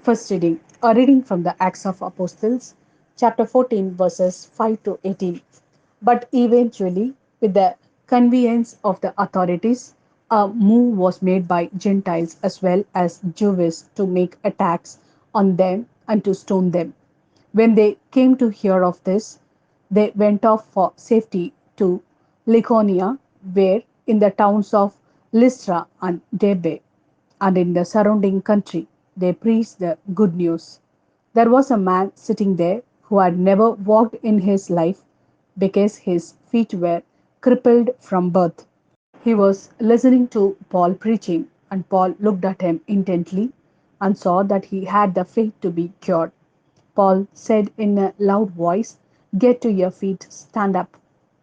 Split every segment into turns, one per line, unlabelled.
First reading, a reading from the Acts of Apostles, chapter 14, verses 5 to 18. But eventually, with the convenience of the authorities, a move was made by Gentiles as well as Jews to make attacks on them and to stone them. When they came to hear of this, they went off for safety to Lycaonia, where in the towns of Lystra and Derbe and in the surrounding country they preached the good news. There was a man sitting there who had never walked in his life because his feet were crippled from birth. He was listening to Paul preaching, and Paul looked at him intently and saw that he had the faith to be cured. Paul said in a loud voice, "Get to your feet, stand up."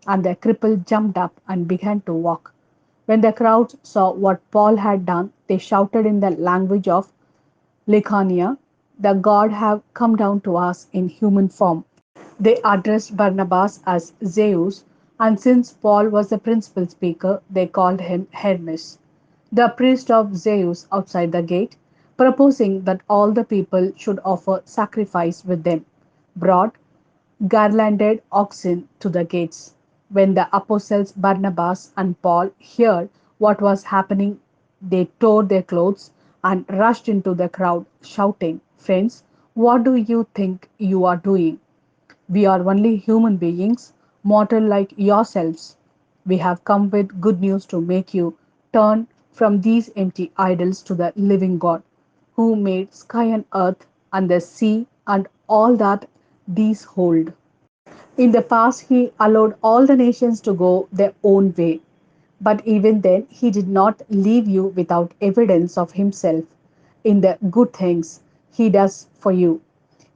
And the cripple jumped up and began to walk. When the crowd saw what Paul had done, they shouted in the language of Lycaonia, "The God have come down to us in human form." They addressed Barnabas as Zeus, and since Paul was the principal speaker, they called him Hermes, the priest of Zeus outside the gate, proposing that all the people should offer sacrifice with them, brought garlanded oxen to the gates. When the apostles Barnabas and Paul heard what was happening, they tore their clothes and rushed into the crowd, shouting, "Friends, what do you think you are doing? We are only human beings, mortal like yourselves. We have come with good news to make you turn from these empty idols to the living God, who made sky and earth and the sea and all that these hold." In the past, he allowed all the nations to go their own way, but even then, he did not leave you without evidence of himself in the good things he does for you.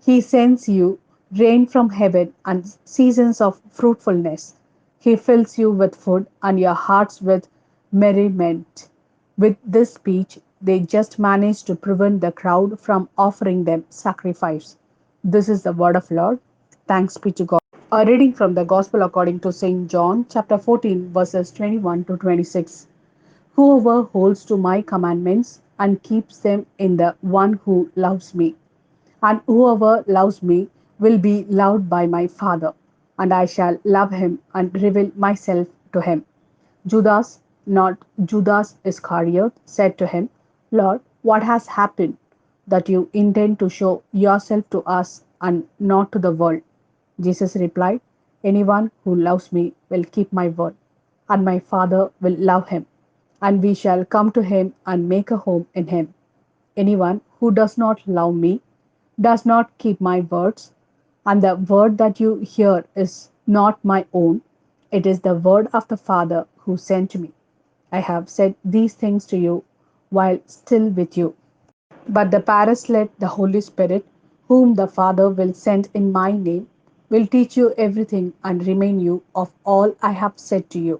He sends you rain from heaven and seasons of fruitfulness. He fills you with food and your hearts with merriment. With this speech, they just managed to prevent the crowd from offering them sacrifice. This is the word of Lord. Thanks be to God. A reading from the Gospel according to St. John, chapter 14, verses 21 to 26. Whoever holds to my commandments and keeps them in the one who loves me, and whoever loves me will be loved by my Father, and I shall love him and reveal myself to him. Judas, not Judas Iscariot, said to him, "Lord, what has happened that you intend to show yourself to us and not to the world?" Jesus replied, "Anyone who loves me will keep my word, and my Father will love him, and we shall come to him and make a home in him. Anyone who does not love me does not keep my words, and the word that you hear is not my own. It is the word of the Father who sent me. I have said these things to you while still with you. But the Paraclete, the Holy Spirit, whom the Father will send in my name, will teach you everything and remind you of all I have said to you.